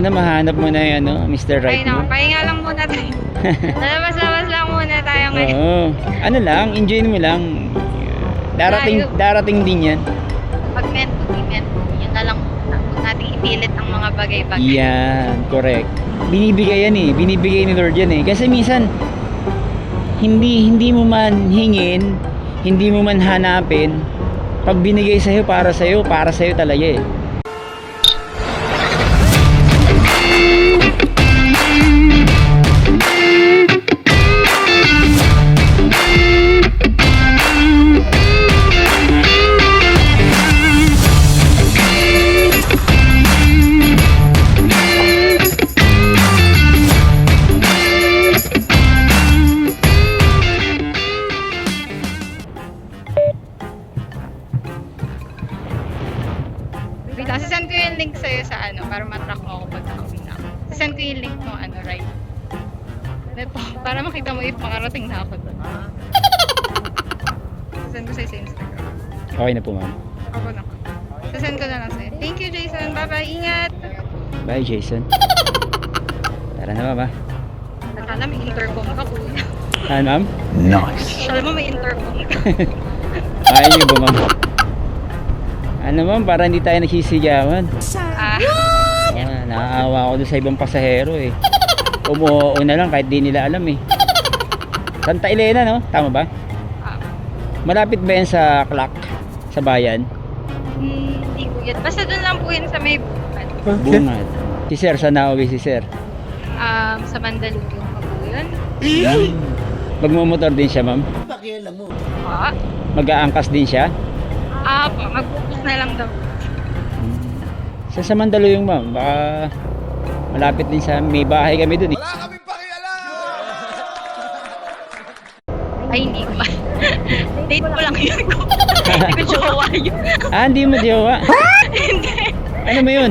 Na mahanap mo na yan, no? Mr. Right Ay no, mo. pahinga lang muna tayo. Labas-labas lang muna tayo ngayon. Oo. Ano lang, enjoy mo lang. Darating din yan. Pag meant to be meant to be, yun na lang muna. Huwag nating ipilit ang mga bagay-bagay. Yan, correct. Binibigay yan eh. Binibigay ni Lord yan eh. Kasi minsan, hindi mo man hingin, hindi mo man hanapin, pag binigay sa'yo, para sa'yo talaga eh. Sasend ko yung link sa'yo sa ano, para matrack mo ako pag nakawin na ako. Sasend ko yung link mo, ano, right? Ito, para makita mo if makarating na ako doon. Sasend ko sa'yo sa Instagram. Okay na po, ma'am. Ako na. Sasend ko na lang sa'yo. Thank you, Jason. Bye-bye. Ingat! Bye, Jason. Tara na, ma'am. Akala may intercom ka, kuya. Ano, ma'am? Akala mo may intercom ka. Ayaw niyo ba, ma'am? Ano, ma'am? Para hindi tayo nagsisigawan. Naaawa ako doon sa ibang pasahero eh. Umuo na lang kahit di nila alam eh. Santa Elena, no? Tama ba? Malapit ba yan sa clock? Sa bayan? Hindi ko yun. Basta doon lang po yun sa may Bungad. Si Sir, saan nauwi si Sir? sa Mandaluyong pa po yun. Magmumotor din siya, ma'am? Ah, Mag-aangkas din siya? mag-focus na lang daw. Sa Mandaluyong, ma'am, baka malapit din sa may bahay kami dun eh. Wala kaming pakialam! Ay, hindi ko ba? Date ko lang yun ko. Hindi ko jowa yun. Hindi mo jowa? Hindi. Ano mo yun?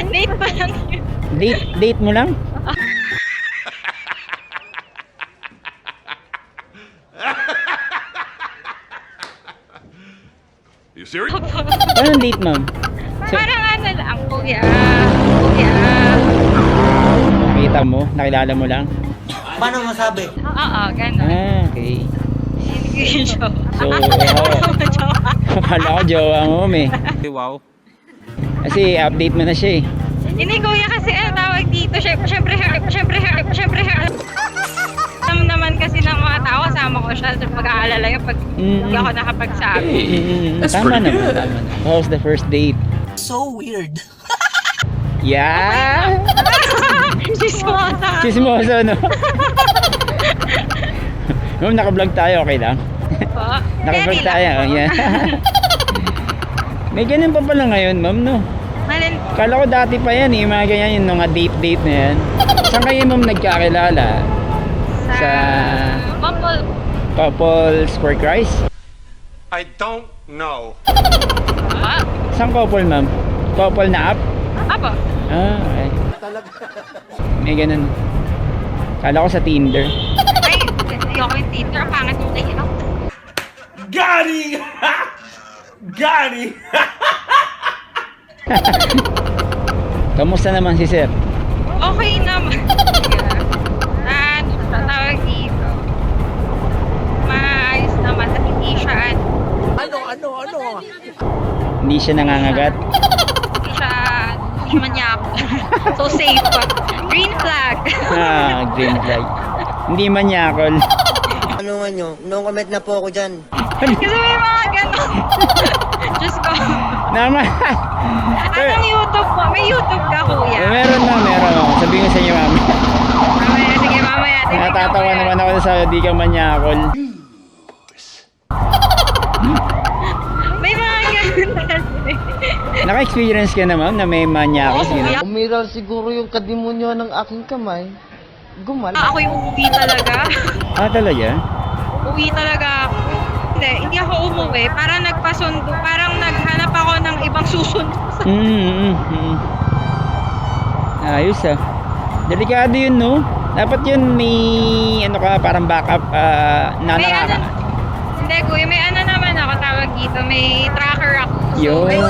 Date ko lang yun. Date mo lang? You serious? Anong date, ma'am? Parang ano lang, kuya. Kuya. Nakita mo? Nakilala mo lang? Paano masabi? Oo, gano'n. Okay. Hindi ko yung jowa. So, Jowa. akala ko jowa mo, eh. Wow. Kasi update mo na siya eh. Hindi kuya kasi ano tawag dito. Siyempre, alam naman kasi ng mga tao, kasama ko siya sa pag-aalala yung pag hindi ako nakapagsabi. Tama naman, tama naman. How's the first date? So weird. Yeah! Chismosa. Chismoso, no? Ma'am, naka-vlog tayo, okay lang? Po. Naka-vlog Steady tayo, lang po. yeah. May ganun pa pala ngayon, ma'am, no? Malin, Kala ko dati pa yan, yung mga ganyan, yung mga date-date na yan. Saan kayo, ma'am, nagkakilala? sa Mapol. Couples for Christ? I don't know. Saan couple, ma'am? Couple na app? Apo. Okay. May ganun. Kala ko sa Tinder. Ay, ayoko yung Tinder. Ang pangit yung layout. Gani! Gani! Kamusta naman si Sir? Okay naman. Ano, tawag dito. Maayos naman at hindi siya Ano? Hindi siya nangangagat? hindi siya manyako. So safe pa. Green flag. Green flag. Hindi manyakol. Ano nga nyo? No comment na po ako dyan. Kasi may mga gano'n. Diyos ko. Naman. Anong YouTube po? May YouTube ka, kuya? Meron. Sabihin ko sa inyo, ma'am. Mamaya, sige, mamaya. Tingnan ko Natatawa yan. naman ako sa di ka manyakol. May mga gano'n kasi. Naka-experience ka na, ma'am, na may manyakol? Oo, kuya. Umiral siguro yung kadimonyo ng aking kamay. Gumal. Ako yung uwi talaga. Talaga? Uwi talaga ako. Hindi ako umuwi. Parang nagpasundo. Parang naghanap ako ng ibang susunod. Ayos ah. Delikado yun, no? Dapat yun may ano ka, parang backup na May nakaka... ano, hindi kuya, may ano naman ako tawag dito. May tracker ako. So, Yun.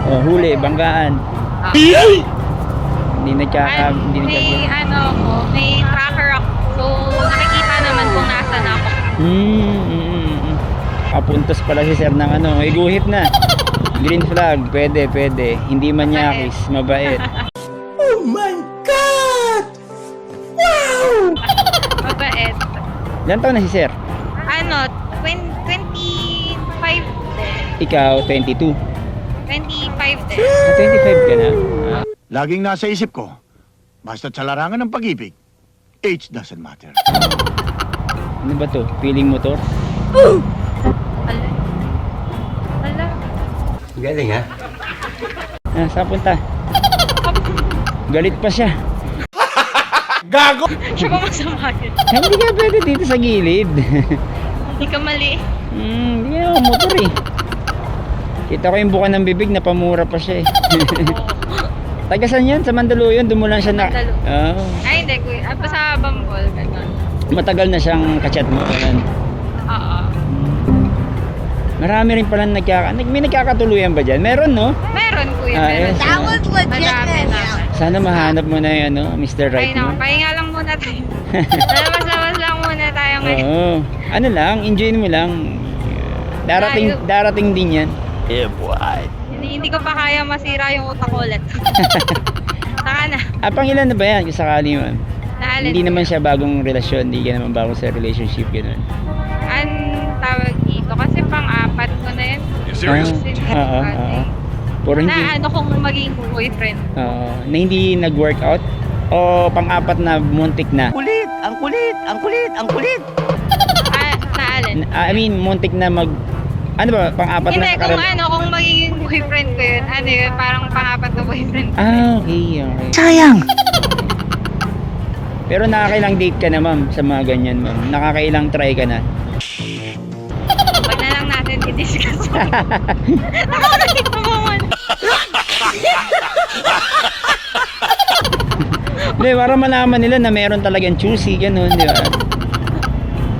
Oo. Huli, banggaan. Hindi May ano ako, may tracker ako. So, nakikita naman kung nasan ako. Kapuntos pala si sir ng ano, may guhit na. Green flag, pwede. Hindi manyakis, mabait. Mabait. Ilan taon na si sir? Ano, 25 din. Ikaw, 22. 25 din. 25 ka na? Laging nasa isip ko, basta't sa larangan ng pag-ibig, age doesn't matter. Ano ba to? Feeling motor? Ala. Ala. Galing ha? Saan punta? Galit pa siya. Siya ba masama yun? Hindi ka pwede dito sa gilid. Hindi ka mali. Hindi ka motor eh. Kita ko yung buka ng bibig, napamura pa siya eh. Tagasan yan? Sa Mandaluyong, doon mo lang siya na... Mandaluyong. Oh. Ay, hindi. Apa sa Bambol, gano'n. Matagal na siyang kachat mo. Ganun. Oo. Marami rin pala may nagkakatuluyan ba dyan? Meron, no? Meron, kuya. Ah, Meron. yes. That was legit. Madami naman. Sana mahanap mo na yung ano, Mr. Right Ay, mo. pahinga lang muna tayo. Labas-labas lang muna tayo ngayon. Oo. Ano lang, enjoy mo lang. Darating din yan. Yeah, boy. Hindi ko pa kaya masira yung utak ko ulit. Saka na. Pangilan na ba yan kung sakali man? Naalala. Hindi naman siya bagong relasyon, hindi ka naman bago sa relationship, gano'n. Ang tawag dito, kasi pang-apat ko na yun. You serious? Puro hindi, Na ano kung maging boyfriend. na hindi nag-workout o pang-apat na muntik na. Kulit! Ang kulit! Ang kulit! Ang kulit! Naalala. I mean, muntik na ano ba, pang-apat Hindi, na kung ano, kung magiging boyfriend ko yun, ano yun, parang pang-apat na boyfriend ko. Okay. Sayang! Pero nakakailang date ka na, ma'am, sa mga ganyan, ma'am? Nakakailang try ka na? Huwag na lang natin i-discuss. Nakakakita mo man. Hindi, para malaman nila na meron talagang choosy, gano'n, di ba?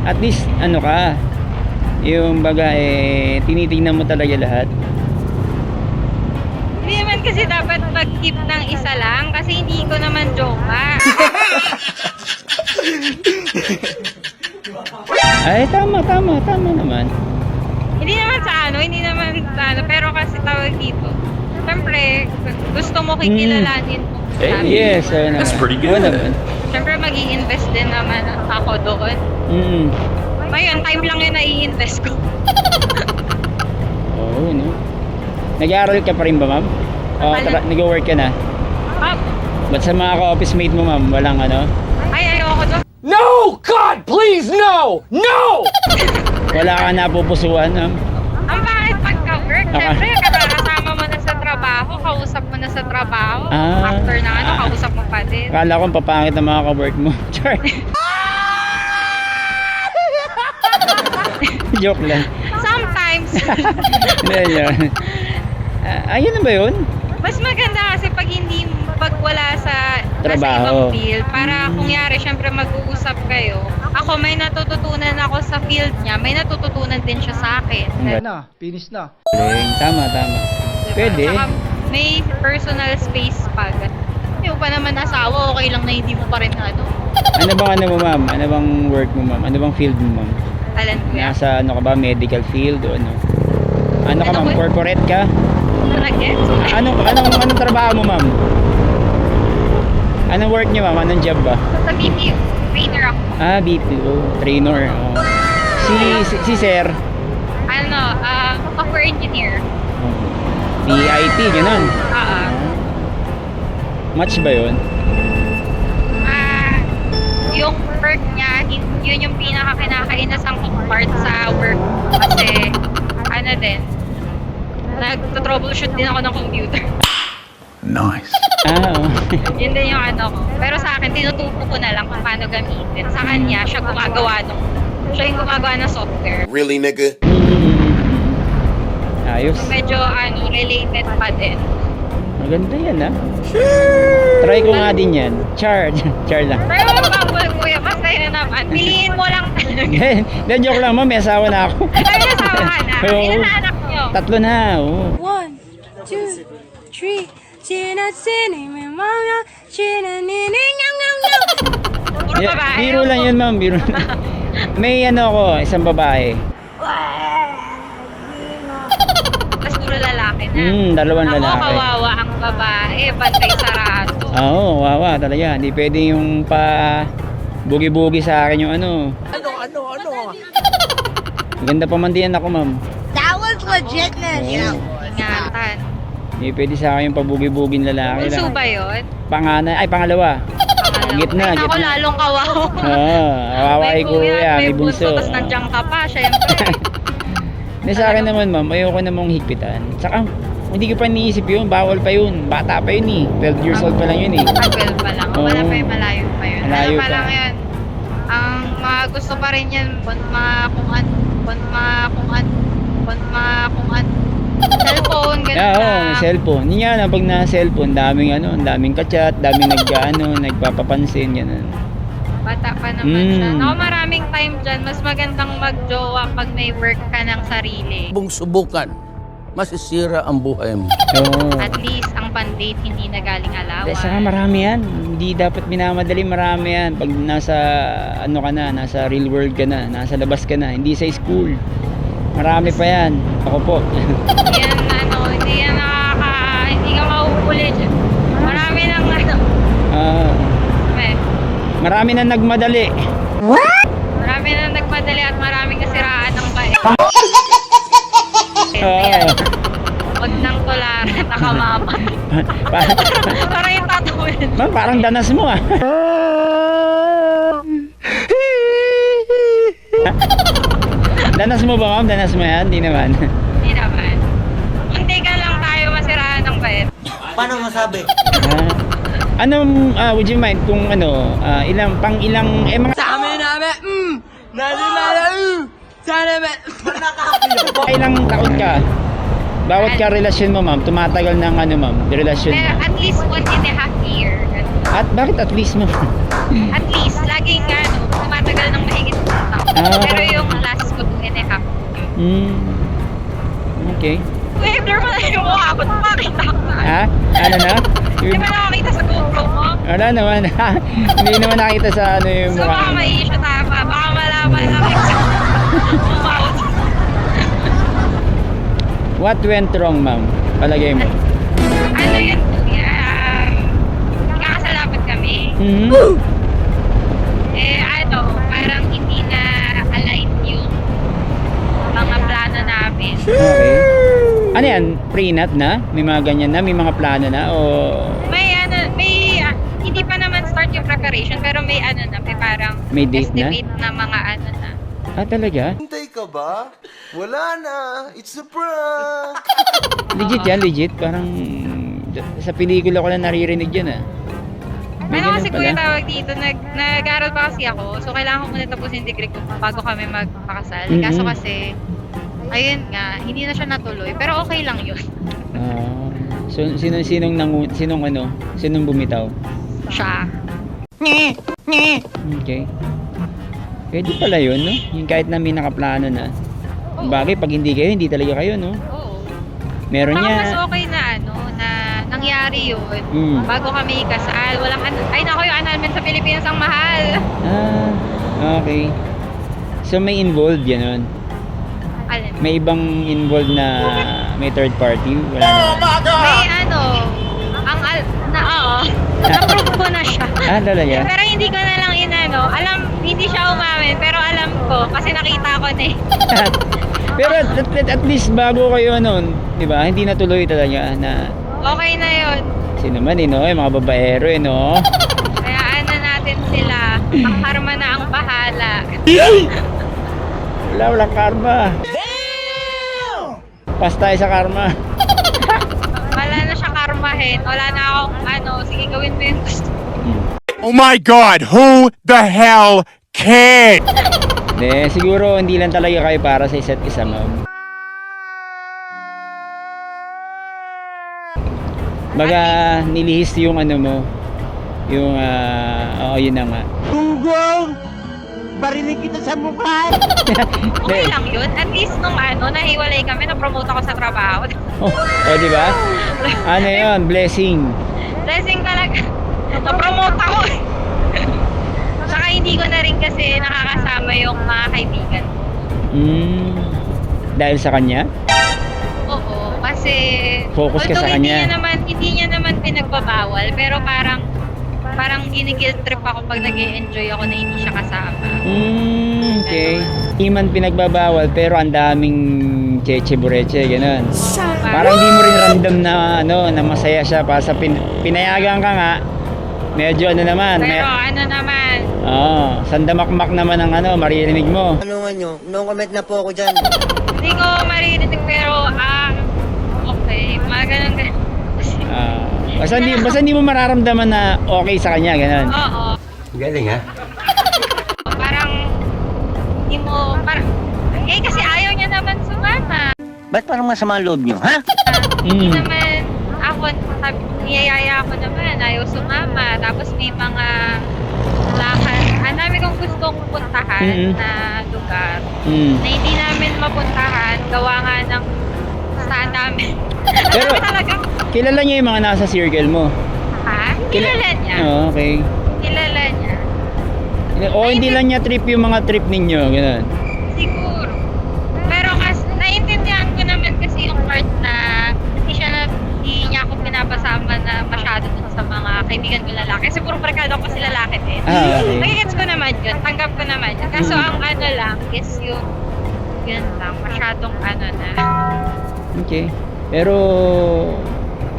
At least, ano ka, yung baga, tinitingnan mo talaga lahat. Hindi naman kasi dapat mag-keep ng isa lang kasi hindi ko naman jowa. Ay, tama naman. Hindi naman sa ano, pero kasi tawag dito. Siyempre, gusto mo kikilalanin mo. Yes, naman. That's pretty good. Oo naman. Siyempre, mag-i-invest din naman ako doon. Ngayon, time lang yun na i-invest ko. Oo, no? Nag-aaral ka pa rin ba, ma'am? O, nag-work ka na? Ba't sa mga ka-office mate mo, ma'am, walang ano? Ay, ayoko doon. No! God, please, no! No! Wala ka napupusuan, ma'am? Ang bakit pagka-work, siyempre, kasama mo na sa trabaho, kausap mo na sa trabaho. After na ano, kausap mo pa din. Akala ko papangit na mga ka-work mo. Char. Joke lang. Sometimes. Hindi, yun. Ayun na ba yun? Mas maganda kasi pag wala sa Trabaho. ibang field, para kunyari, syempre mag-uusap kayo. Ako, may natututunan ako sa field niya, may natututunan din siya sa akin. Finish na. Tama. Diba? Pwede. Saka may personal space pa. Hindi mo pa naman asawa, okay lang na hindi mo pa rin ano. Ano mo, ma'am? Ano bang work mo, ma'am? Ano bang field mo, ma'am? Alam ko yan. Nasa ano ka ba? Medical field o ano? Ano ka, Ano ma'am? ko? Corporate ka? Nag-gets? Anong trabaho mo, ma'am? Anong work niyo, ma'am? Anong job ba? Sa BPO, trainer ako. BPO, trainer. Si sir, Ano, software engineer. IT, ganun. Match ba yun? Yung work niya, yun yung pinaka-kinakainasang part sa work. Kasi, ano din, nag-troubleshoot din ako ng computer. Nice. Oo. Yun din yung ano ko. Pero sa akin, tinutupo ko na lang kung paano gamitin. Sa kanya, siya yung gumagawa ng software. Really, nigga? Ayos. So, medyo related pa din. Maganda yan, ha? Try ko nga din yan. Char lang. Pero mababal, kuya, masaya naman. Piliin mo lang talaga. Then joke lang, ma'am. May asawa na ako. Ay, nasawa ka na. Oo. Ilan na anak niyo? 3 na, oo. 1, 2, 3. Puro babae. Biro lang yun, ma'am. Biro. May ano ako, isang babae. Tapos puro lalaki na. Dalawang Ako, lalaki. kawawa ang babae. Bantay sarado. Oo, wawa talaga. Hindi pwede yung pa bugi-bugi sa akin yung ano. Ano? Maganda pamandihan ako, ma'am. That was legitness. Ingatan. Hindi pwede sa akin yung pabugi-buging lalaki Bunso lang. ba yun? Pangalawa. Gitna, Ako gitna. lalong kawawa. Oo, kawawa kay kuya, may bunso. Tapos nandiyan ka pa, syempre. Hindi sa akin naman, ma'am, ayoko namang higpitan. Saka, hindi ko pa iniisip yun, bawal pa yun. Bata pa yun eh. 12 years old pa lang yun eh. 12 pa lang. Oo. Wala pa yun, malayo pa yun. Malayo Ano pa pa. lang yun. Ang mga gusto pa rin yan, cellphone, ganun Oo, lang. may cellphone. Yun nga na, pag na-cellphone, daming ka-chat, daming nagpapapansin, ganun. Bata pa naman siya. Mm. Ako maraming time dyan, mas magandang magjowa pag may work ka ng sarili. Bung subukan, masisira ang buhay mo. Oo. At least, ang pan-date hindi na galing alawan. Saka marami yan. Hindi dapat minamadali, marami yan. Pag nasa, ano ka na, nasa real world ka na, nasa labas ka na, hindi sa school. Marami pa yan. Ako po. Hindi ka mauuli dyan. Marami nang Marami na nagmadali. marami nang nagmadali at maraming nasiraan ng bae. Oo. Huwag nang tularan, nakamama. Parang yung tatawin. Ma'am, parang danas mo ah. Danas mo ba, ma'am? Danas mo yan? Hindi naman. Hindi naman. Hindi ka lang tayo masiraan ng bae. Would you mind kung ilang mga Sa amin namin, ilang taon ka? Bawat ka relasyon mo, ma'am, tumatagal ng ma'am, relasyon mo. At least 1.5 year. At bakit at least mo? At least, laging tumatagal ng mahigit ng taon. Pero yung last ko 2.5 year. Okay. Uy, blur mo na yung mukha ko. Nakakita ko na. Ha? Ano na? Hindi ba nakakita sa GoPro mo? Wala naman. Hindi naman nakita sa yung So baka mukha. may issue tama. Baka malaman lang exact. Umawat. What went wrong, ma'am? Palagay mo. Ano yun? Nagkakasalamat kami. Mhm. Parang hindi na align yung mga plano namin. Okay. Ano yan? Pre-nut na? May mga ganyan na? May mga plano na? O... Hindi pa naman start yung preparation, pero may parang May date na? estimate na mga na. Ah, talaga? Hintay ka ba? Wala na. It's a prank. Legit yan, legit. Parang sa pelikula ko na naririnig yan ah. May Ano ganun kasi pala? kuya tawag dito, nag-aaral pa kasi ako, so kailangan ko muna tapusin yung degree ko bago kami magpakasal. Mhm. Kaso kasi, ayun nga, hindi na siya natuloy, pero okay lang yun. Ah, so, sinong bumitaw? Siya. Okay. Pwede pala yun, no? Yung kahit na may nakaplano na. Bagay, pag hindi kayo, hindi talaga kayo, no? Oo. Meron Baka niya. mas okay na na nangyari yun bago kami kasal. Walang ay nako, yung annulment sa Pilipinas ang mahal. Ah, okay. So may involved ganun. Alin? May ibang involved na may third party. Wala naman. May na-prove ko na siya. Ah, talaga? Pero hindi ko na lang hindi siya umamin, pero alam ko, kasi nakita ko na eh. Pero at least bago kayo di ba? Hindi natuloy talaga na Okay na yun. sino man no? Yung mga babaero no? Kaya natin sila. Ang karma na ang bahala. Walang karma. Pas tayo sa karma. Wala na siya karmahin. Wala na akong sige gawin mo yung gusto. Oh my God, who the hell cares? Siguro hindi lang talaga kayo para sa isa't isa, ma'am. Baga nilihis yung mo, yung yun na nga. barinig kita sa mukha. Okay lang yun. At least nung nahiwalay kami, na-promote ako sa trabaho. O, di ba? Ano yun? Blessing. Blessing talaga. Na-promote ako eh. Saka hindi ko na rin kasi nakakasama yung mga kaibigan. Dahil sa kanya? Oo, kasi Focus ka sa although kanya. Hindi niya naman pinagbabawal, pero parang gini-guilt trip ako pag nag-e-enjoy ako na hindi siya kasama. Okay. Hindi man pinagbabawal pero ang daming cheche bureche, ganun. Parang hindi mo rin ramdam na na masaya siya para sa pinayagan ka nga. Medyo naman. Pero naman, Sandamakmak naman ang maririnig mo. Ano nga nyo? No comment na po ako dyan. hindi ko maririnig pero okay, mga ganun. Basta hindi mo mararamdaman na okay sa kanya, ganun. Oo. Galing ha? Parang hindi mo kasi ayaw niya naman sumama. Ba't parang masama ang loob nyo, ha? Hindi naman ako, niyayaya ako naman, ayaw sumama. Tapos may mga lakad. Ang dami kong gustong puntahan na lugar na hindi namin mapuntahan, gawa nga ng saan namin. Pero Talaga, kilala niya yung mga nasa circle mo. kilala niya. Okay. Kilala niya. O hindi lang niya trip yung mga trip ninyo, ganun. Siguro. Pero kasi naiintindihan ko naman kasi yung part na hindi niya ako pinapasama na masyado dun sa mga kaibigan ko lalaki. Kasi puro barkada ko kasi lalaki din. Okay. Nagigets ko naman yun. Tanggap ko naman yun. Kaso ang lang is yung yun lang. Masyadong na. Okay. Pero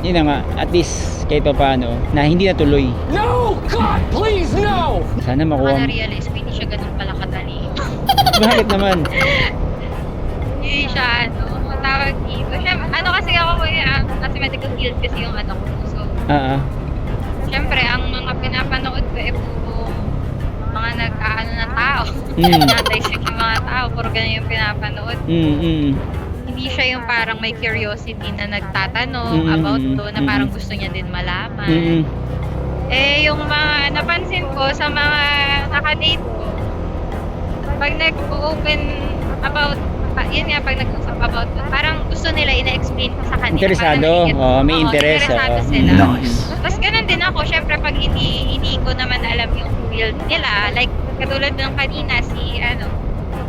yun na nga, at least kahit pa paano na hindi natuloy. No! God, please, no! Sana makuha mo. Na-realize ko, hindi siya ganun pala kadali. Bakit naman? Hindi siya, tawag dito. Siyempre, kasi ako kasi medical guild kasi yung ko. So, siyempre, ang mga pinapanood ko puro mga na tao. Nag-dissect yung mga tao, puro ganun yung pinapanood. Hindi siya yung parang may curiosity na nagtatanong about to, na parang gusto niya din malaman. Yung mga napansin ko sa mga nakadate ko, pag nag-open about, yun nga, pag nag-usap about, parang gusto nila ina-explain ko sa kanila. Interesado? May interest. Interesado sila. Nice. Tapos ganun din ako, syempre pag hindi ko naman alam yung field nila, like katulad ng kanina, si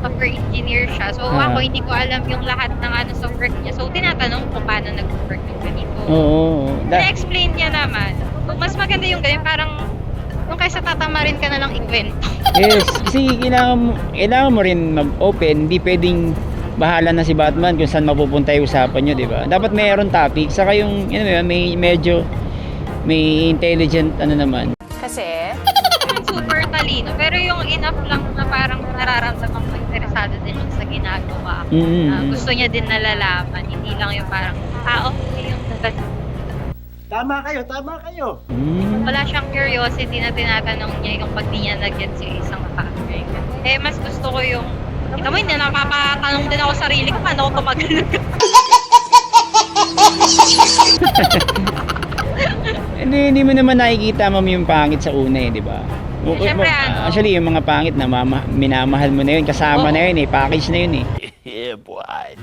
software engineer siya. So ako hindi ko alam yung lahat ng software niya. So tinatanong ko paano nag-work yung ganito. Oo. Na-explain niya naman. So, mas maganda yung ganyan, parang yung kaysa tatamarin ka na lang ikwento. Yes, kasi kailangan mo rin mag-open. Hindi pwedeng bahala na si Batman kung saan mapupunta yung usapan nyo, di ba? Dapat mayroon topic. Saka yung, may intelligent naman. Kasi? Super talino. Pero yung enough lang na parang nararamdaman ko interesado din siya sa ginagawa. Gusto niya din nalalaman. Hindi lang yung parang, okay yung dagat. Tama kayo. Wala siyang curiosity na tinatanong niya yung pag di niya nag-gets yung isang factor. Mas gusto ko yung, kita mo, hindi napapatanong din ako sarili ko, paano ako tumagal. Hindi mo naman nakikita yung pangit sa una di ba? Siyempre, Actually, yung mga pangit na minamahal mo na yun, kasama na yun package na yun Yeah, boy.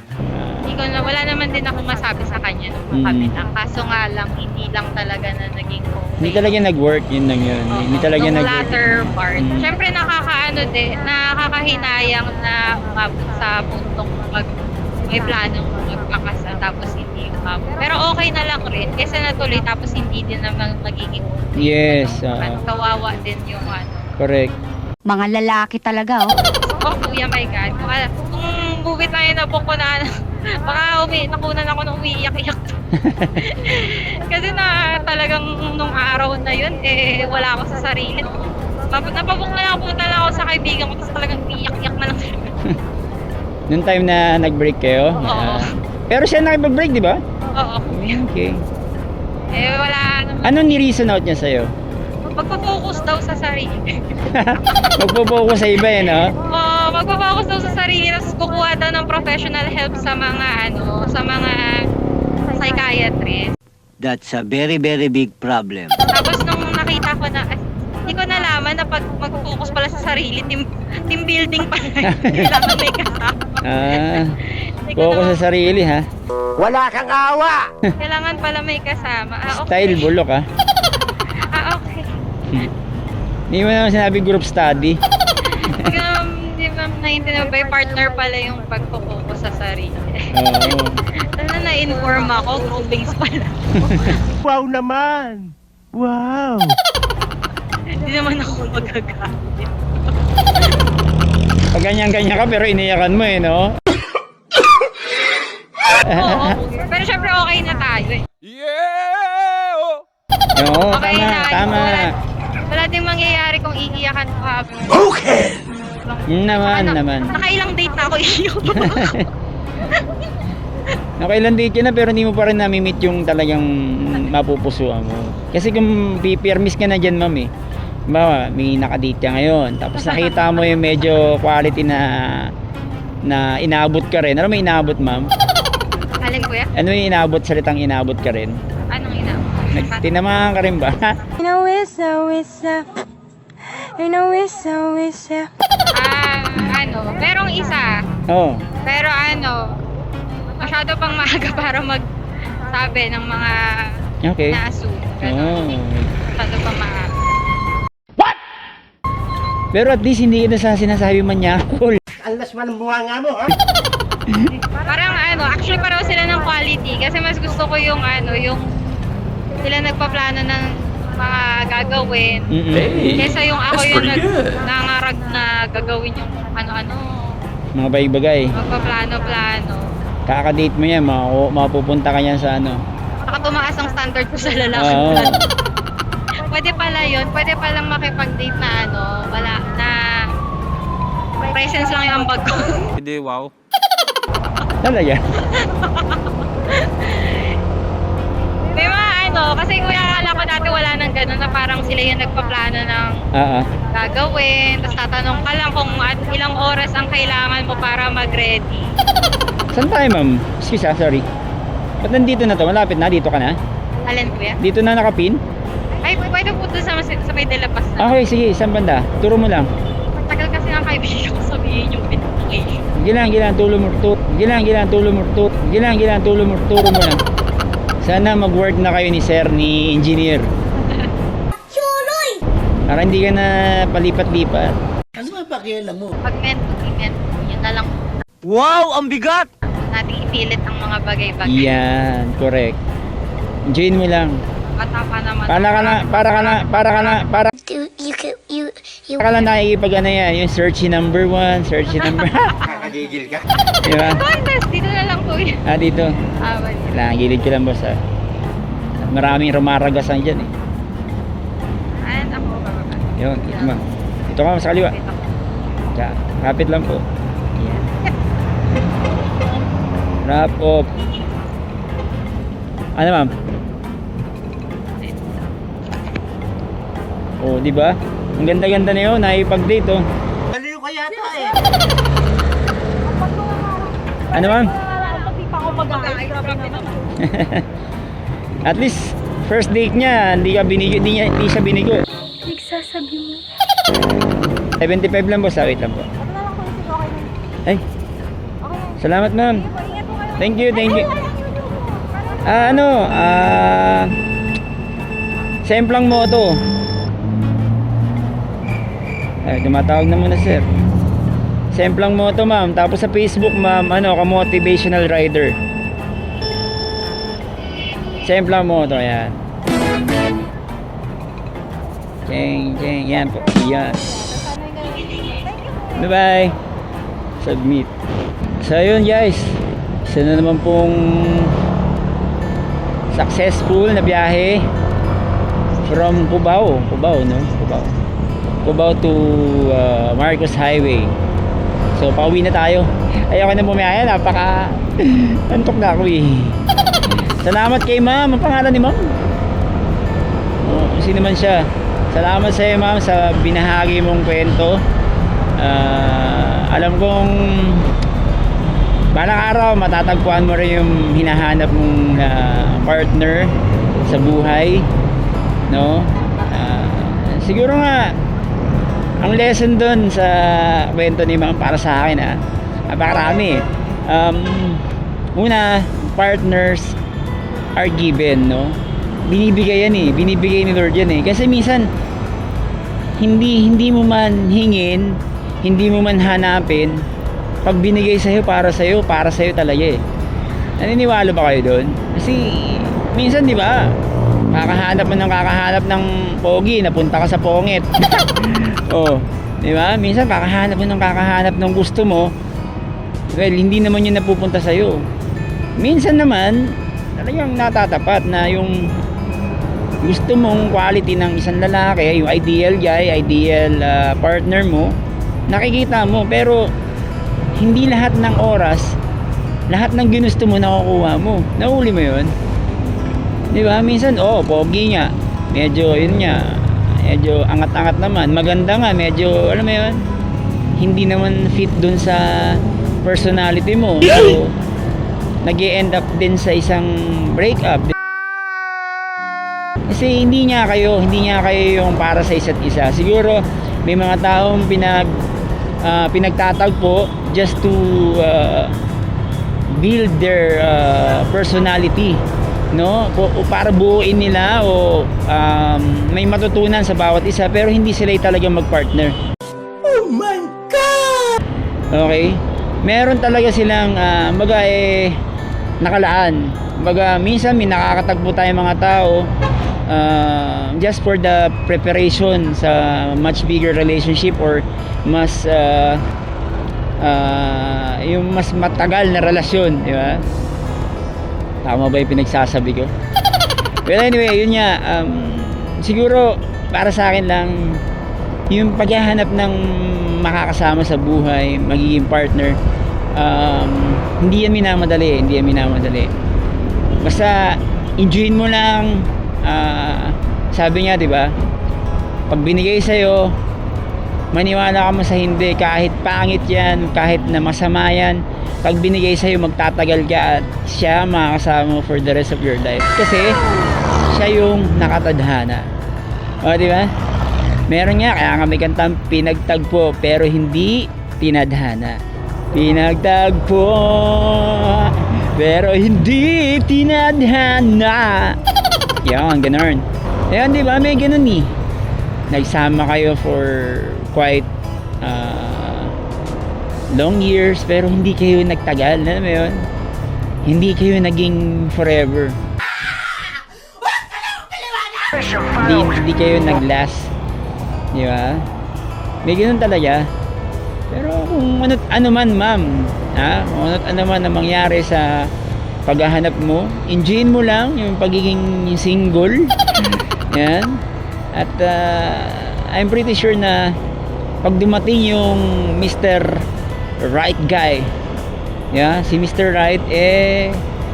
Wala naman din ako masabi sa kanya nung kami lang. Kaso nga lang, hindi lang talaga na naging okay. Hindi talaga nag-work, yun lang yun. Hindi talaga nung nag-work. latter part. Siyempre nakakahinayang na umabot sa puntong may planong magpakasal tapos hindi umabot. Pero okay na lang rin kasi natuloy tapos hindi din naman magiging Yes. kawawa din yung Correct. Mga lalaki talaga, oh. kuya, my God. Kung movie tayo na book ko na, baka nakunan ako ng umiiyak-iyak. Kasi talagang nung araw na yun, wala ako sa sarili. Napabok na lang ako sa kaibigan ko, tapos talagang umiiyak-iyak na lang. Noong time na nag-break kayo? Oo. Pero siya nakipag-break, di ba? Oo. Okay. Wala naman. Anong ni-reason out niya sa'yo? Magpo-focus daw sa sarili. Magpo-focus sa iba no? Oo, magpo-focus daw sa sarili, tapos kukuha daw ng professional help sa mga psychiatrist. That's a very, very big problem. Tapos nung nakita ko na, Hindi ko nalaman na pag mag-focus pala sa sarili, team building pala. Kailangan may kasama. Hindi ko Focus naman- sa sarili ha. Wala kang awa! Kailangan pala may kasama. Okay. Style bulok ha. Okay. Hindi mo naman sinabi group study. Hindi ba naiintindihan ba yung partner pala yung pag-focus sa sarili? Oo. Ano na-inform ako, groupings pala. Wow naman! Wow! Hindi naman ako magagalit. Pag ganyan-ganyan ka pero iniyakan mo no? Oo. Pero syempre okay na tayo eh. Oo, Okay tama, na. tama. Wala ding mangyayari kung iiyakan ko habang. Okay! Naman. Nakailang date na ako iiyak. Nakailan date ka na pero hindi mo pa rin nami-meet yung talagang mapupusuan mo. Kasi kung pipirmis ka na dyan, ma'am eh. Bawa, may nakadate ka ngayon. Tapos nakita mo yung medyo quality na inaabot ka rin. Ano may inaabot, ma'am? Alin kuya? Ano yung inaabot? Salitang inaabot ka rin? Anong ina? Tinamahan ka rin ba? Merong isa. Oo. Pero masyado pang maaga para magsabi ng mga Okay. na-assume. Oo. Masyado pang maaga. Pero at least hindi ka na sa sinasabi man niya. Cool. Alas man ang bunga mo, ha? Parang actually pareho sila ng quality kasi mas gusto ko yung yung sila nagpaplano ng mga gagawin kesa yung ako yung nangarag na gagawin yung ano-ano, Mga bagay-bagay. magpaplano-plano. Kakadate mo yan, mapupunta ka yan sa ano. Saka tumaas ang standard ko sa lalaki. Oo. Pwede pala yun, pwede palang makipag-date na wala na presence lang yung ambag ko. Hindi, wow. Talaga. May mga kasi kung akala ko dati wala nang gano'n na parang sila yung nagpaplano ng gagawin, tapos tatanong ka lang kung ilang oras ang kailangan mo para mag-ready. Saan tayo, ma'am? Excuse sorry. Ba't nandito na to? Malapit na? Dito ka na? Alin kuya? Dito na nakapin? Ay, pwede po doon sa may delapas na. Okay, sige. Saan banda? Turo mo lang. Tagal kasi ng kaibigan ko sabihin yung pinaka-location. Gilang, tulo mo. Turo mo lang. Sana mag-work na kayo ni sir, ni engineer. Para hindi ka na palipat-lipat. Pag meant to be meant, yun na lang Wow! Ang bigat! natin ipilit ang mga bagay-bagay. Yan, correct. Enjoyin mo lang. Bata pa naman. Para ka lang nakikipag yan, yung searchy number 1, searchy number. Nakagigil ka? Diba? Contest, dito na lang po yun. Dito. Wala. Kailangan gilid ko lang, boss. Maraming rumaragasan dyan eh. Ako, bababa. Yun, ito ma'am. Ito ka sa kaliwa. Kapit lang po. Yan. Wrap up. Ano, ma'am? Oh, di ba? Ang ganda-ganda na yun, nakipag-date oh. Baliw ka yata eh. Ano, ma'am? At least first date niya, hindi siya binigo. Nagsasabi mo. 75 lang, boss. Wait lang po. Ay. Salamat, ma'am. Thank you. Semplang moto. Ay, tumatawag na muna, sir. Semplang moto, ma'am. Tapos sa Facebook, ma'am, ka-motivational rider. Semplang moto, yan. Jeng. Yan po. Yan. Bye-bye. Submit. So, yun, guys. Isa na naman pong successful na biyahe from Cubao, Cubao to Marcos Highway. So pauwi na tayo. Ayoko na bumiyaya, antok na ako eh. Salamat kay ma'am. Ang pangalan ni ma'am? Sino man siya. Salamat sa iyo, ma'am, sa binahagi mong kwento. Alam kong balang araw matatagpuan mo rin yung hinahanap mong partner sa buhay, no? siguro nga ang lesson doon sa kwento ni Ma'am para sa akin napakarami. Una, partners are given, no? Binibigay yan binibigay ni Lord yan kasi minsan hindi mo man hingin, hindi mo man hanapin, pag binigay sa'yo para sa'yo talaga Naniniwala ba kayo doon? Kasi minsan, di ba, kakahanap ng pogi, napunta ka sa pongit. Oh, di ba? Minsan kakahanap ng gusto mo. Well, hindi naman yun napupunta sa'yo. Minsan naman, talagang natatapat na yung gusto mong quality ng isang lalaki, yung ideal guy, ideal partner mo, nakikita mo. Pero hindi lahat ng oras, lahat ng ginusto mo nakukuha mo. Nahuli mo yun? Di ba? Minsan, pogi nga. Medyo, yun nga. Medyo angat-angat naman. Maganda nga. Medyo, alam mo yun? Hindi naman fit dun sa personality mo. So, nag-e-end up din sa isang breakup. Kasi hindi nga kayo yung para sa isa't isa. Siguro, may mga taong pinagtatagpo just to build their personality, no? O para buuin nila o may matutunan sa bawat isa, pero hindi sila talaga mag-partner. Oh my God! Okay? Meron talaga silang nakalaan. Minsan may nakakatagpo tayong mga tao just for the preparation sa much bigger relationship or mas yung mas matagal na relasyon, di ba? Tama ba yung pinagsasabi ko? Well, anyway, yun nga, siguro para sa akin lang yung paghahanap ng makakasama sa buhay, magiging partner, hindi yan minamadali. Basta enjoyin mo lang. Sabi nga, di ba, pag binigay sa'yo, maniwala ka mo sa hindi, kahit pangit yan, kahit na masama yan, pag binigay sa'yo, magtatagal ka at siya makakasama mo for the rest of your life. Kasi siya yung nakatadhana. O, di ba? Meron nga, kaya nga may kantang pinagtagpo pero hindi tinadhana. Pinagtagpo pero hindi tinadhana. Yan, ganun. Ayan, di ba? May ganun nagsama kayo for quite long years pero hindi kayo nagtagal, alam mo yun? Hindi kayo naging forever. Hindi kayo naglast, di ba? May ganun talaga. Pero kung ano man, ma'am, kung ano man ang mangyari sa paghahanap mo, enjoyin mo lang yung pagiging single. Yan. At I'm pretty sure na pag dumating yung Mr. Right guy, si Mr. Right,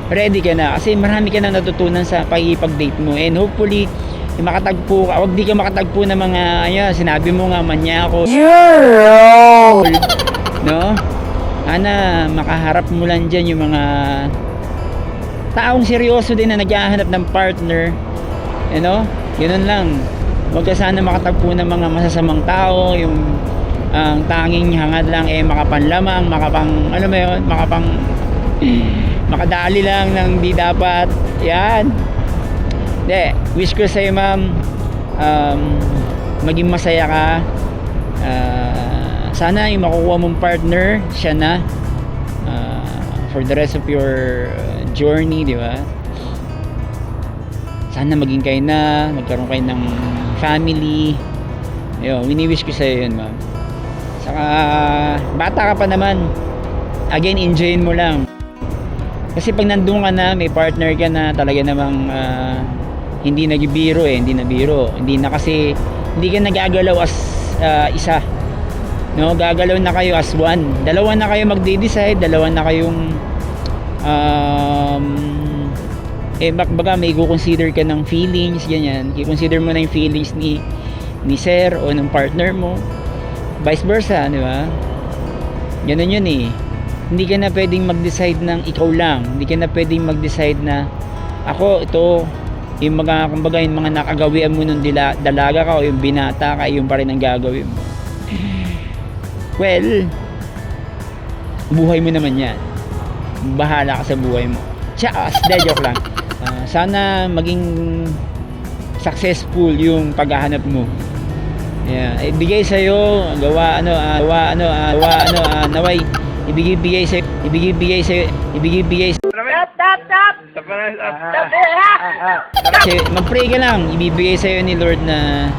ready ka na kasi marami ka na natutunan sa pag-date mo, and hopefully makatagpo ka. Huwag di ka makatagpo ng mga sinabi mo nga manyako, no? Ana makaharap mo lang dyan yung mga taong seryoso din na naghahanap ng partner, ganun lang. Huwag ka sana makatagpo ng mga masasamang tao, yung ang tanging hangad lang makapanlamang, makadali lang ng di dapat. Yan. Wish ko sa'yo, ma'am, maging masaya ka. Sana yung makukuha mong partner, siya na for the rest of your journey, di ba? Sana maging kayo na, magkaroon kayo ng family. Wini-wish ko sa'yo yun, ma'am. Saka bata ka pa naman, again, enjoyin mo lang. Kasi pag nandun ka na, may partner ka na, talaga namang hindi nagbibiro hindi na biro. Hindi na kasi, hindi ka nagagalaw as isa. No, gagalaw na kayo as one. Dalawa na kayo magde-decide, dalawa na kayong baga may i-consider ka ng feelings, ganyan. I-consider mo na yung feelings ni sir o ng partner mo. Vice versa, di ba? Ganun yun Hindi ka na pwedeng mag-decide ng ikaw lang. Hindi ka na pwedeng mag-decide na ako, ito, yung mga, kumbaga, yung mga nakagawian mo nung dalaga ka o yung binata ka, yung pa rin ang gagawin mo. Well, buhay mo naman yan. Bahala ka sa buhay mo. Joke lang. Sana maging successful yung paghahanap mo. Yeah, ibigay sa iyo, naway ibigay sa kasi mag-pray ka lang, ibibigay sa iyo ni Lord na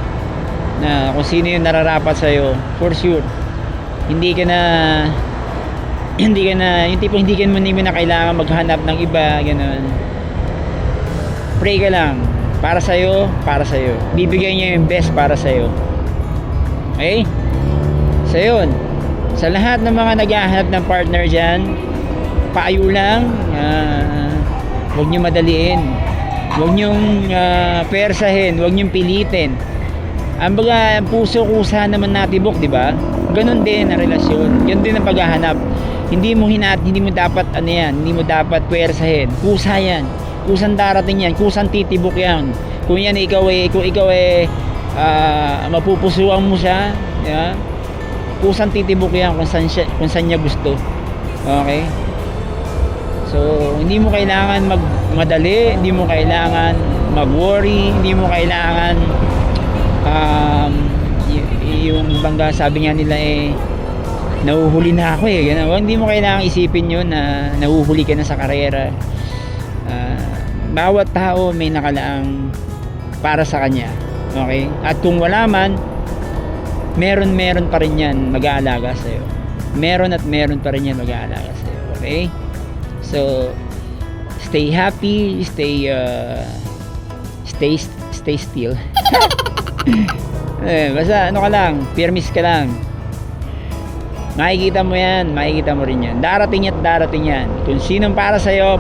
kung sino yung nararapat sa iyo, for sure. Hindi ka na yung tipong hindi mo na kailangan maghanap ng iba, gano'n. Pray ka lang para sa iyo. Bibigay niya yung best para sa iyo. Okay? So yun, sa lahat ng mga naghahanap ng partner dyan, payo lang, huwag nyo madaliin, huwag nyong persahin, huwag nyong pilitin. Ang baga, puso kusa naman natibok, di ba? Ganon din ang relasyon, yun din ang paghahanap. Hindi mo dapat hindi mo dapat persahin. Kusa yan, kusang darating yan, kusang titibok yan. Kung ikaw ay mapupusuan mo siya, yeah? Kusang titibok yan kung saan niya gusto. Okay? So, hindi mo kailangan magmadali, hindi mo kailangan mag-worry, hindi mo kailangan yung bangga, sabi nga nila nahuhuli na ako ganun. Hindi mo kailangan isipin yun na nahuhuli ka na sa karera. Bawat tao may nakalaang para sa kanya. Okay? At kung wala man, meron pa rin yan mag-aalaga sa'yo. Meron pa rin yan mag-aalaga sa'yo. Okay? So, stay happy, stay still. Basta ka lang, firmis ka lang. Makikita mo rin yan. Darating yan. Kung sinong para sa'yo.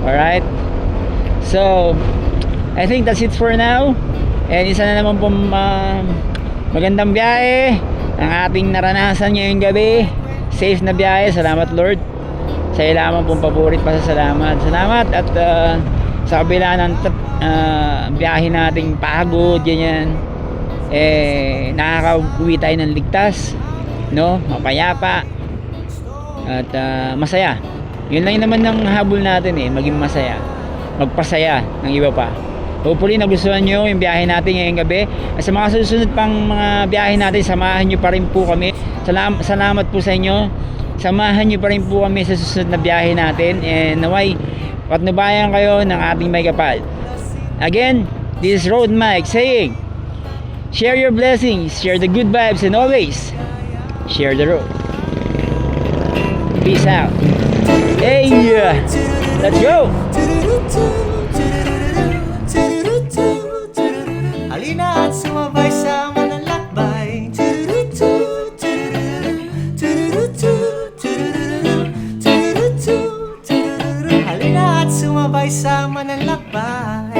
Alright? So, I think that's it for now. And isa na naman po magandang biyahe ang ating naranasan ngayong gabi. Safe na biyahe. Salamat Lord. Sa ilaman pong paborit pa sa salamat. At sa kabila ng biyahe nating pagod, ganyan, nakaka-uwi tayo ng ligtas, no? Mapayapa at masaya. Yun lang naman ng habol natin, maging masaya, magpasaya ng iba pa. Hopefully nagustuhan nyo yung biyahe natin ngayong gabi. At sa mga susunod pang mga biyahe natin, samahan nyo pa rin po kami. Salamat po sa inyo. Samahan nyo pa rin po kami sa susunod na biyahe natin. And naway, patnubayan kayo ng ating may kapal. Again, this is Road Mike saying, share your blessings, share the good vibes, and always share the road. Peace out. Hey, let's go. Halina at sumabay sa manlalakbay. Halina at sumabay sa manlalakbay.